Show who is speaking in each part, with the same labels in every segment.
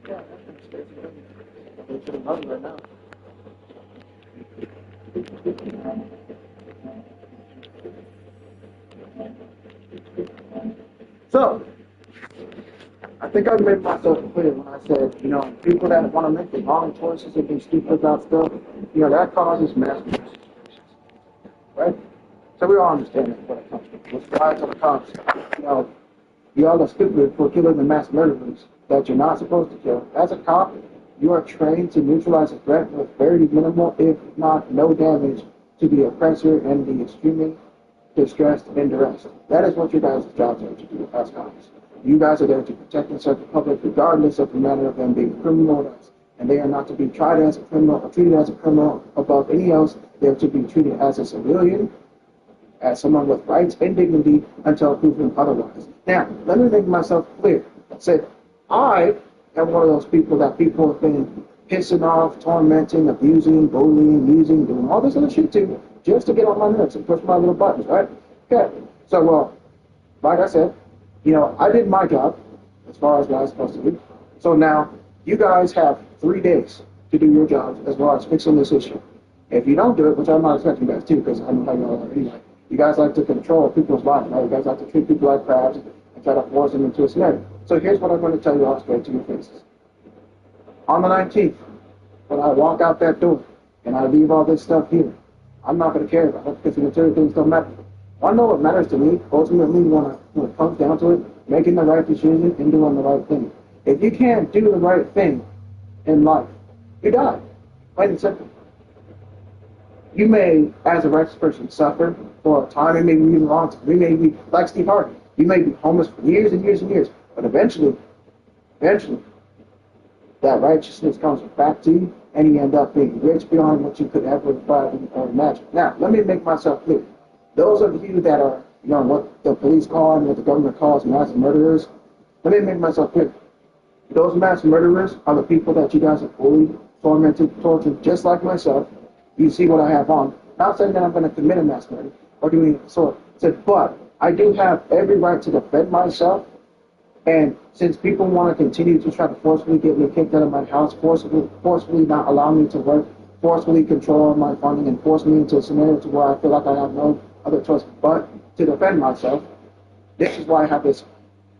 Speaker 1: Yeah, that's basically. They should have known right now. So, I think I made myself clear when I said, people that want to make the wrong choices and be stupid about stuff, that causes mass situations, right? So we all understand that what it comes from. What's right to the cops, you all are stupid for killing the mass murderers that you're not supposed to kill. As a cop, you are trained to neutralize a threat with very minimal, if not no damage, to the oppressor and the extremely distressed and duress. That is what your guys' jobs are to do as cops. You guys are there to protect and serve the public regardless of the manner of them being criminal or else. And they are not to be tried as a criminal or treated as a criminal above any else. They are to be treated as a civilian, as someone with rights and dignity until proven otherwise. Now, let me make myself clear. I said, I am one of those people that people have been pissing off, tormenting, abusing, bullying, using, doing all this other shit to, just to get on my nerves and push my little buttons, right? Okay. So, well, like I said, I did my job as far as what I was supposed to do. So now, you guys have 3 days to do your jobs as far as fixing this issue. If you don't do it, which I'm not expecting you guys to, because I know how you all are anyway, you guys like to control people's lives, right? You guys like to treat people like crabs and try to force them into a scenario. So here's what I'm going to tell you all straight to your faces. On the 19th, when I walk out that door and I leave all this stuff here, I'm not going to care about it because the material things don't matter. I know what matters to me, ultimately, when it comes down to it, making the right decision and doing the right thing. If you can't do the right thing in life, you die. Plain and simple. You may, as a righteous person, suffer for a time, and maybe even a long time. You may be like Steve Harvey. You may be homeless for years and years and years, but eventually, that righteousness comes back to you, and you end up being rich beyond what you could ever find or imagine. Now, let me make myself clear. Those of you that are, what the police call and what the government calls mass murderers, let me make myself clear. Those mass murderers are the people that you guys have bullied, tormented, tortured, just like myself. You see what I have on. Not saying that I'm going to commit a mass murder or do anything of the sort. I said, but I do have every right to defend myself. And since people want to continue to try to forcefully get me kicked out of my house, forcefully not allow me to work, forcefully control my funding, and force me into a scenario to where I feel like I have no other choice but to defend myself, this is why I have this.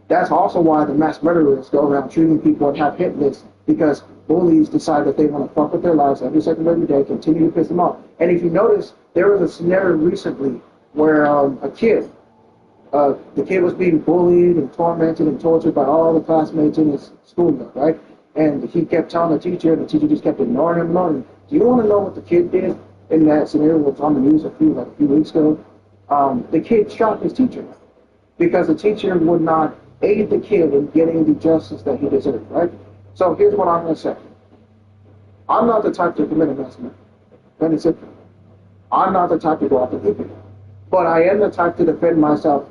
Speaker 1: That's also why the mass murderers go around treating people and have hit lists, because bullies decide that they want to fuck with their lives every second of every day, continue to piss them off. And if you notice, there was a scenario recently where the kid was being bullied and tormented and tortured by all the classmates in his school, right? And he kept telling the teacher, and the teacher just kept ignoring him. Do you want to know what the kid did in that scenario? Which was on the news a few weeks ago. The kid shot his teacher because the teacher would not aid the kid in getting the justice that he deserved, right? So here's what I'm going to say. I'm not the type to commit a mass murder. That is it. I'm not the type to go after people. But I am the type to defend myself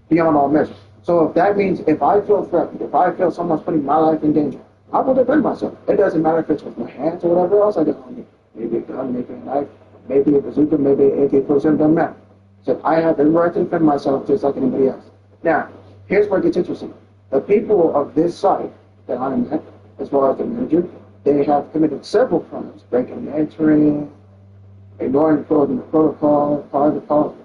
Speaker 1: beyond all measure. So if that means if I feel threatened, if I feel someone's putting my life in danger, I will defend myself. It doesn't matter if it's with my hands or whatever else I got on me. Maybe a gun, maybe a knife, maybe a bazooka, maybe an AK-47, doesn't matter. So I have every right to defend myself just like anybody else. Now, here's where it gets interesting. The people of this site that I'm at, as far as the manager, they have committed several crimes, breaking and entering, ignoring the protocol,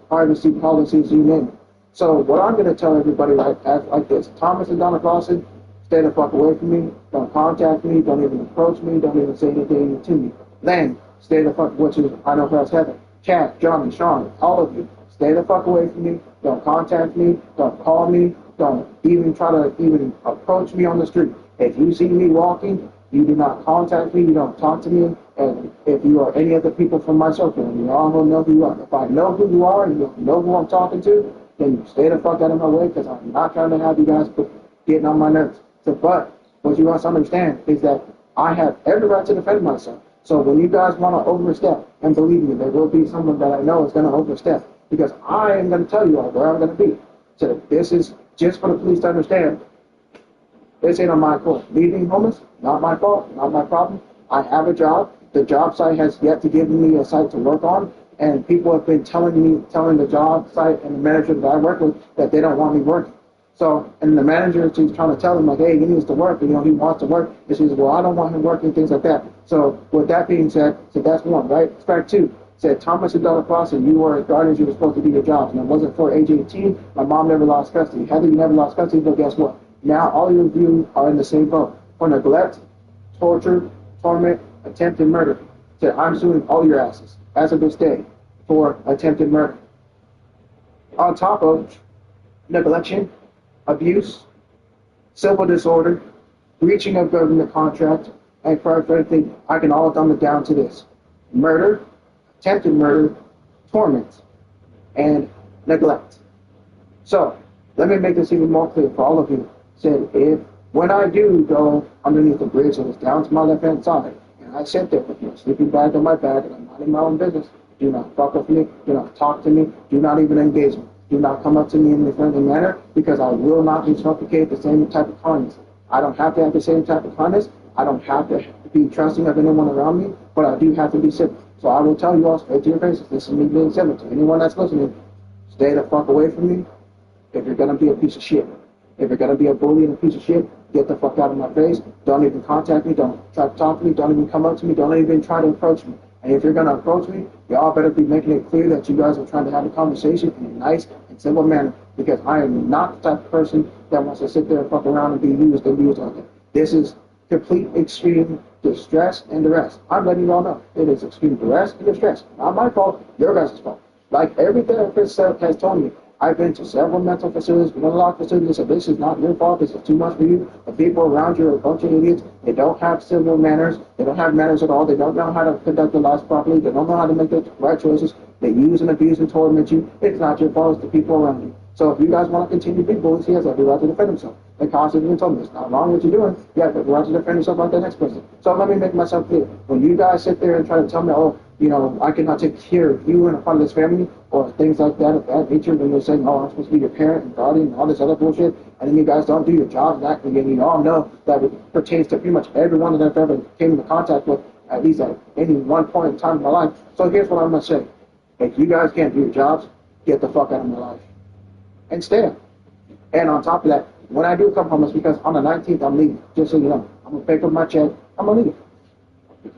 Speaker 1: privacy policies, you name it. So what I'm going to tell everybody like this, Thomas and Donna Clausen, stay the fuck away from me, don't contact me, don't even approach me, don't even say anything to me. Then, stay the fuck, which is, I know who else Heather, Chad, Johnny, Sean, all of you, stay the fuck away from me, don't contact me, don't call me, don't even try to even approach me on the street. If you see me walking, you do not contact me, you don't talk to me, and if you are any other people from my circle, and you all know who you are. If I know who you are and you know who I'm talking to, then you stay the fuck out of my way, because I'm not trying to have you guys getting on my nerves. So, but what you must understand is that I have every right to defend myself. So when you guys want to overstep, and believe me, there will be someone that I know is going to overstep, because I am going to tell you all where I'm going to be. So this is just for the police to understand. This ain't on my fault. Me being homeless, not my fault, not my problem. I have a job. The job site has yet to give me a site to work on, and people have been telling the job site and the manager that I work with that they don't want me working. So, and the manager, she's trying to tell him, like, hey, he needs to work, he wants to work. And she says, well, I don't want him working, things like that. So, with that being said, so that's one, right? Fact two, said Thomas and Della Cross, and you were guardians, you were supposed to do your jobs. And it wasn't for age 18. My mom never lost custody. Heather, you never lost custody, but guess what? Now, all of you are in the same boat. For neglect, torture, torment, attempted murder. Said, I'm suing all your asses, as of this day, for attempted murder. On top of neglection, abuse, civil disorder, breaching of government contract, and for everything, I can all dumb it down to this: murder, attempted murder, torment, and neglect. So, let me make this even more clear for all of you. Said, if when I do go underneath the bridge and it's down to my left-hand side, and I sit there with my sleeping bag on my back and I'm minding my own business, do not fuck with me, do not talk to me, do not even engage me. Do not come up to me in a friendly manner, because I will not reciprocate the same type of kindness. I don't have to have the same type of kindness. I don't have to be trusting of anyone around me, but I do have to be civil. So I will tell you all straight to your faces, this is me being civil to anyone that's listening. Stay the fuck away from me if you're going to be a piece of shit. If you're going to be a bully and a piece of shit, get the fuck out of my face. Don't even contact me. Don't try to talk to me. Don't even come up to me. Don't even try to approach me. And if you're going to approach me, y'all better be making it clear that you guys are trying to have a conversation in a nice and simple manner, because I am not the type of person that wants to sit there and fuck around and be used and abused on it. This is complete extreme distress and duress. I'm letting y'all know it is extreme duress and distress. Not my fault, your guys' fault. Like every therapist has told me, I've been to several mental facilities, mental lock facilities, so this is not your fault, this is too much for you. The people around you are a bunch of idiots. They don't have civil manners, they don't have manners at all, they don't know how to conduct their lives properly, they don't know how to make the right choices, they use and abuse and torment you. It's not your fault, it's the people around you. So if you guys want to continue to be bullies, he has every right to defend himself. The Constitution told me it's not wrong what you're doing. You have every right to defend yourself like the next person. So let me make myself clear. When you guys sit there and try to tell me, oh, I cannot take care of you and a part of this family, or things like that of that nature, when you're saying, oh, I'm supposed to be your parent and guardian and all this other bullshit, and then you guys don't do your jobs, and you all know that it pertains to pretty much everyone that I've ever came into contact with, at least at any one point in time in my life. So here's what I'm going to say. If you guys can't do your jobs, get the fuck out of my life. And stay there. And on top of that, when I do come home, it's because on the 19th I'm leaving. Just so you know, I'm going to pick up my check, I'm going to leave.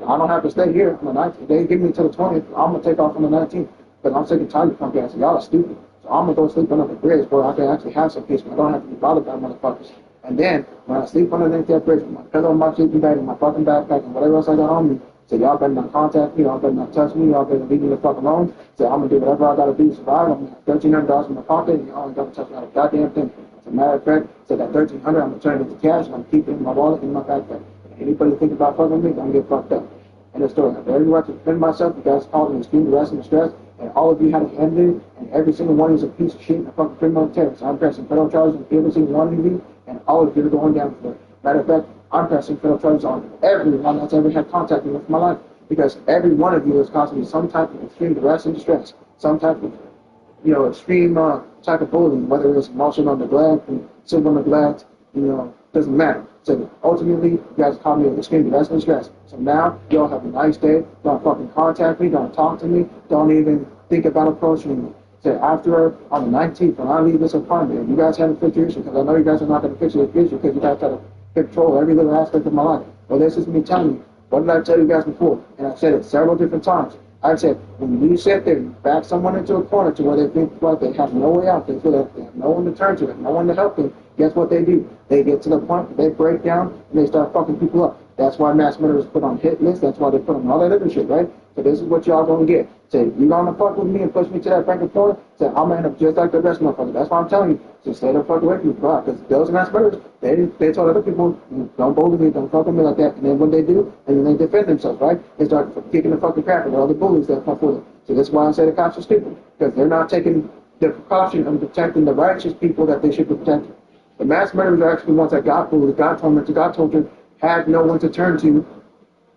Speaker 1: I don't have to stay here on the 19th. They give me till the 20th. I'm going to take off on the 19th. But I'm sick and tired of punk ass. Y'all are stupid. So I'm going to go sleep under the bridge where I can actually have some peace, where I don't have to be bothered by motherfuckers. And then, when I sleep underneath that bridge with my pillow and my sleeping bag and my fucking backpack and whatever else I got on me, so y'all better not contact me, y'all better not touch me, y'all better leave me the fuck alone. So I'm going to do whatever I got to do to survive. I'm going to have $1,300 in my pocket, and y'all ain't going to touch me out of a goddamn thing. As a matter of fact, so that $1,300, I'm going to turn it into cash, and I'm keeping it in my wallet and in my backpack. If anybody think about fucking with me, I'm going to get fucked up. End of story. I have every right to defend myself. You guys called me extreme duress and distress, and all of you had to end it, and every single one is a piece of shit and a fucking criminal terrorist. I'm pressing federal charges on every single one of you, and all of you are going down for it. Matter of fact, I'm pressing federal charges on everyone that's ever had contact with me in my life, because every one of you has caused me some type of extreme duress and distress, some type of, extreme type of bullying, whether it's emotional neglect and civil neglect, doesn't matter. So ultimately, you guys call me extreme duress and distress. So now, y'all have a nice day. Don't fucking contact me. Don't talk to me. Don't even think about approaching me. So after, on the 19th, when I leave this apartment, you guys haven't fixed your issue, because I know you guys are not going to fix your issue, because you guys try to control every little aspect of my life. Well, this is me telling you. What did I tell you guys before? And I've said it several different times. I said, when you sit there and back someone into a corner to where they think like they have no way out, they feel like they have no one to turn to, no one to help them, guess what they do? They get to the point where they break down and they start fucking people up. That's why mass murder is put on hit lists. That's why they put on all that other shit, right? So this is what y'all gonna get. Say, you gonna fuck with me and push me to that breaking point? Say, I'm gonna end up just like the rest of motherfuckers. That's why I'm telling you. So stay the fuck away from me, bro. Because those mass murderers, they told other people, don't bully me, don't fuck with me like that. And then when they do, and then they defend themselves, right? They start kicking the fucking crap out of all the bullies that fuck with them. So that's why I say the cops are stupid. Because they're not taking the precaution of protecting the righteous people that they should be protecting. The mass murderers are actually the ones that got bullied, got tormented, got tortured, had no one to turn to.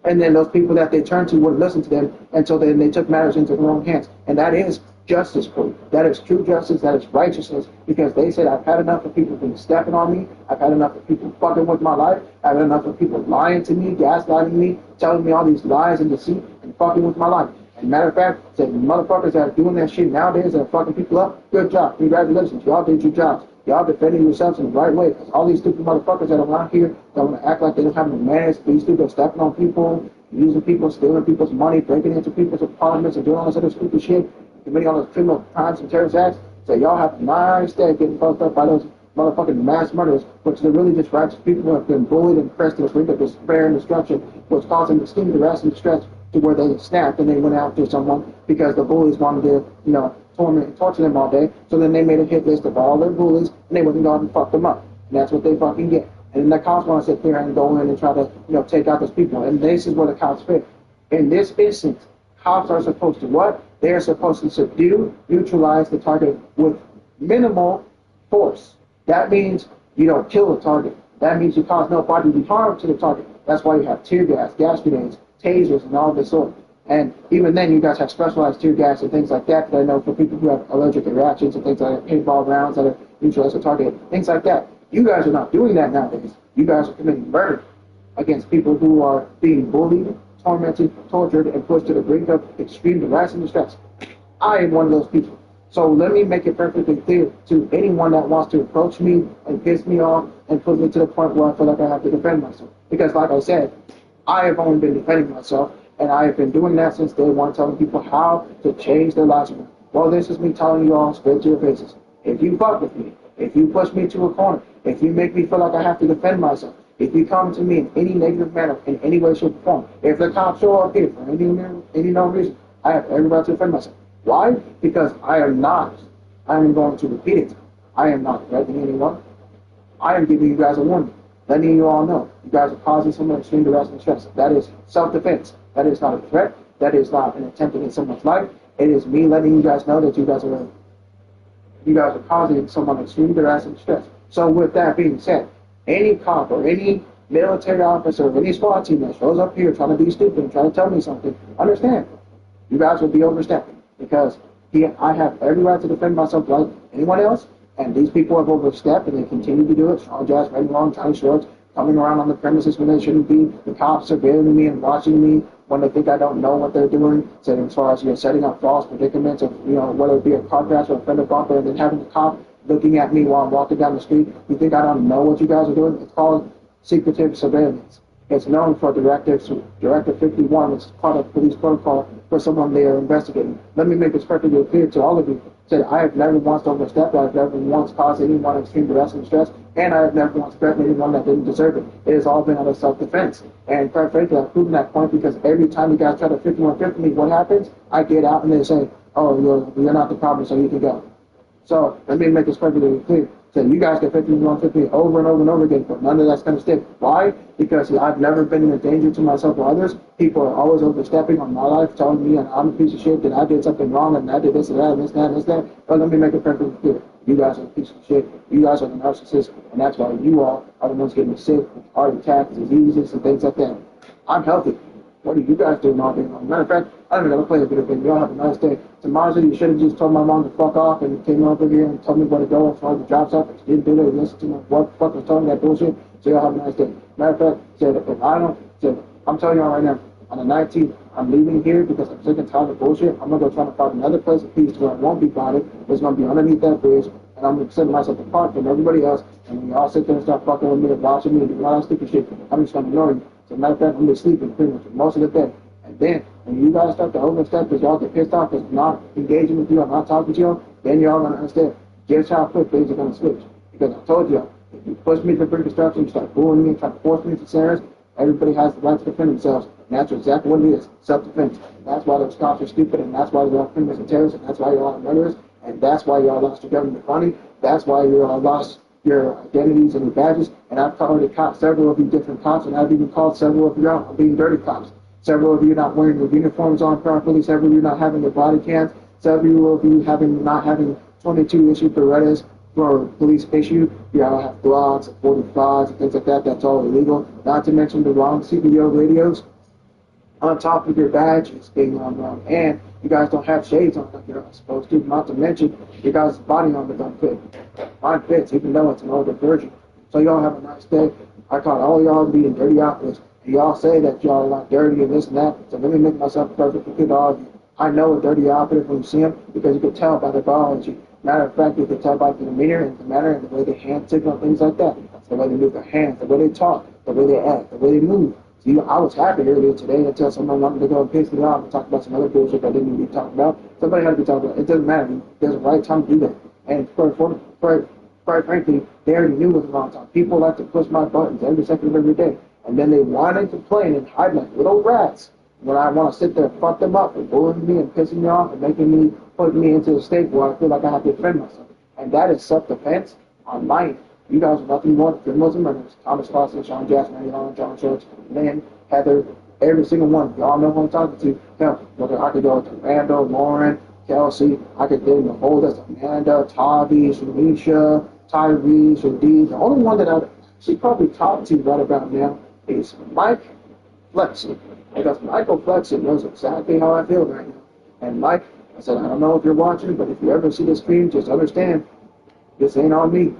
Speaker 1: And then those people that they turned to wouldn't listen to them, and so then they took matters into their own hands. And that is justice for you. That is true justice, that is righteousness, because they said, I've had enough of people being stepping on me, I've had enough of people fucking with my life, I've had enough of people lying to me, gaslighting me, telling me all these lies and deceit, and fucking with my life. And matter of fact, said motherfuckers that are doing that shit nowadays that are fucking people up, good job, congratulations, y'all did your jobs. y'all defending yourselves in the right way. Because all these stupid motherfuckers that are around here that want to act like they don't have no manners, these stupid stepping on people, using people, stealing people's money, breaking into people's apartments, and doing all this other stupid shit, committing all those criminal crimes and terrorist acts. So y'all have a nice day getting fucked up by those motherfucking mass murders, which are really just righteous people who have been bullied and pressed to the brink of despair and destruction, which caused them extreme duress and distress to where they snapped and they went after someone because the bullies wanted to, torment and torture them all day. So then they made a hit list of all their bullies and they went and gone and fucked them up. And that's what they fucking get. And then the cops want to sit there and go in and try to, take out those people. And this is where the cops fit. In this instance, cops are supposed to what? They are supposed to subdue, neutralize the target with minimal force. That means you don't kill the target. That means you cause no bodily harm to the target. That's why you have tear gas grenades, tasers, and all this sort. And even then, you guys have specialized tear gas and things like that I know for people who have allergic reactions and things like that, paintball rounds that are neutralize the target, things like that. You guys are not doing that nowadays. You guys are committing murder against people who are being bullied, tormented, tortured, and pushed to the brink of extreme duress and distress. I am one of those people. So let me make it perfectly clear to anyone that wants to approach me and piss me off and put me to the point where I feel like I have to defend myself. Because like I said, I have only been defending myself, and I have been doing that since day one, telling people how to change their lives. Well, this is me telling you all straight to your faces. If you fuck with me, if you push me to a corner, if you make me feel like I have to defend myself, if you come to me in any negative manner, in any way, shape, or form, if the cops show up here for any known reason, I have every right to defend myself. Why? Because I am going to repeat it, I am not threatening anyone. I am giving you guys a warning, letting you all know you guys are causing someone extreme duress and stress. That is self-defense. That is not a threat. That is not an attempt to get someone's life. It is me letting you guys know that you guys are causing someone extreme duress and stress. So with that being said, any cop or any military officer or any SWAT team that shows up here trying to be stupid and trying to tell me something, understand, you guys will be overstepping. Because I have every right to defend myself like anyone else, and these people have overstepped, and they continue to do it. Strong jazz, red, long, tight shorts, coming around on the premises when they shouldn't be. The cops surveilling me and watching me when they think I don't know what they're doing. So as far as setting up false predicaments of whether it be a car crash or a fender bumper, and then having the cop looking at me while I'm walking down the street. You think I don't know what you guys are doing? It's called secretive surveillance. It's known for Directive 51, which is part of police protocol for someone they are investigating. Let me make this perfectly clear to all of you. That I have never once overstepped, I have never once caused anyone extreme duress and stress, and I have never once threatened anyone that didn't deserve it. It has all been out of self-defense. And quite frankly, I've proven that point because every time you guys try to 51-50 me, what happens? I get out and they say, oh, you're not the problem, so you can go. So let me make this perfectly clear. So you guys get 51-50 over and over and over again, but none of that's going to stick. Why? Because I've never been a danger to myself or others. People are always overstepping on my life, telling me I'm a piece of shit, that I did something wrong, and I did this and that and this and that and this and that. But let me make it perfectly clear. You guys are a piece of shit. You guys are the narcissists, and that's why you all are the ones getting sick, heart attacks, diseases, and things like that. I'm healthy. What are you guys doing all day long? Matter of fact, I don't even ever play a video game. Y'all have a nice day. Tomorrow, you should have just told my mom to fuck off and came over here and told me where to go as far as the job stuff. But you didn't do it. You listened to me. What the fuck was telling me that bullshit? So y'all have a nice day. Matter of fact, I'm telling y'all right now, on the 19th, I'm leaving here because I'm sick and tired of bullshit. I'm going to go try to find another place of peace where I won't be bothered. It's going to be underneath that bridge, and I'm going to set myself apart from everybody else. And when y'all sit there and start fucking with me and watching me and doing all that stupid shit, I'm just going to ignore you. As a matter of fact, I'm just sleeping pretty much most of the day. And then, when you guys start to overstep because y'all get pissed off because I'm not engaging with you, I'm not talking to you, then y'all going to understand just how quick things are going to switch. Because I told y'all, if you push me to destruction, you start bullying me, try to force me into scenarios, everybody has the right to defend themselves. And that's exactly what it is, self-defense. And that's why those cops are stupid, and that's why y'all criminals and terrorists, and that's why y'all are murderers, and that's why y'all lost your government money, that's why you all lost your identities and your badges. And I've already caught several of you different cops, and I've even called several of you out being dirty cops. Several of you not wearing your uniforms on properly, several of you not having your body cams, several of you not having 22 issue Berettas for police issue. You all have Glocks and 45s and things like that. That's all illegal. Not to mention the wrong CPO radios on top of your badges being on wrong. And you guys don't have shades on like you're supposed to. Not to mention your guys' body armor don't fit. Mine fits, even though it's an older version. So y'all have a nice day. I caught all y'all being dirty outfits. Y'all say that y'all are like dirty and this and that, so let me make myself perfectly clear to all of you. I know a dirty outfit when you see them because you can tell by their biology. Matter of fact, you can tell by the demeanor and the manner and the way they hand signal, things like that. The way they move their hands, the way they talk, the way they act, the way they move. So I was happy earlier today until someone wanted to go and piss me off and talk about some other bullshit that didn't need to be talked about. Somebody had to be talking about it. It doesn't matter. There's a right time to do that. And quite frankly, they already knew it was the wrong time. People like to push my buttons every second of every day. And then they whine and complain and hide like little rats when I want to sit there and fuck them up and bullying me and pissing me off and putting me into a state where I feel like I have to defend myself. And that is self-defense on my end. You guys are nothing more than criminals and murderers. Thomas Fawcett, Sean Jackson, John Schultz, Lynn, Heather, every single one. Y'all know who I'm talking to. Hell, whether I could go to Randall, Lauren, Kelsey, I could name the whole list. Amanda, Tavi, Shanisha, Tyree, Shadid. The only one that I should probably talk to right about now is Mike Flexen. Because Michael Flexen knows exactly how I feel right now. And Mike, I said, I don't know if you're watching, but if you ever see this stream, just understand, this ain't on me.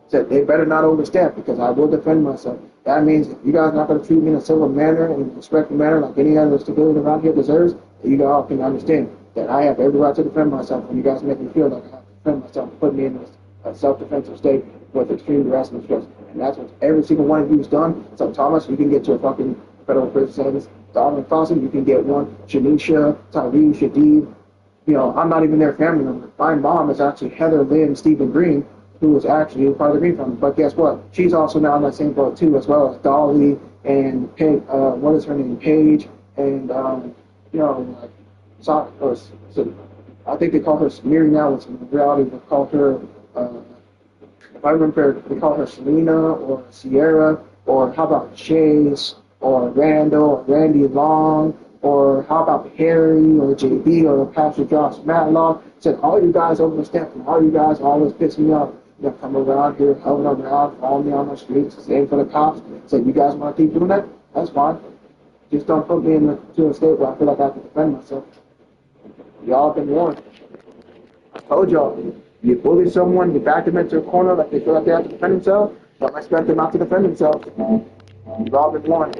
Speaker 1: Said they better not overstep because I will defend myself. That means if you guys are not going to treat me in a civil manner and a respectful manner like any other civilian around here deserves, then you all can understand that I have every right to defend myself when you guys make me feel like I have to defend myself and put me in a self-defensive state with extreme harassment stress. And that's what every single one of you has done. So Thomas, you can get your fucking federal prison sentence. Dominic Fawcett, you can get one. Shanisha, Tyree, Shadid. You know, I'm not even their family member. My mom is actually Heather Lynn Stephen Green, who was actually part of the Green family. But guess what? She's also now in that same boat too, as well as Dolly and what is her name? Paige and you know, like, I think they call her Samiri now. It's in reality they call her if I remember, they call her Selena or Sierra, or how about Chase or Randall or Randy Long, or how about Harry or JB or Pastor Josh Matlock. Said all you guys overstep and all you guys always piss me off. You know, come around here, hovering around, follow me on the streets, same for the cops. Said you guys want to keep doing that? That's fine. Just don't put me into a state where I feel like I have to defend myself. Y'all been warned. I told y'all, you bully someone, you back them into a corner like they feel like they have to defend themselves, don't expect them not to defend themselves. You've all been warned.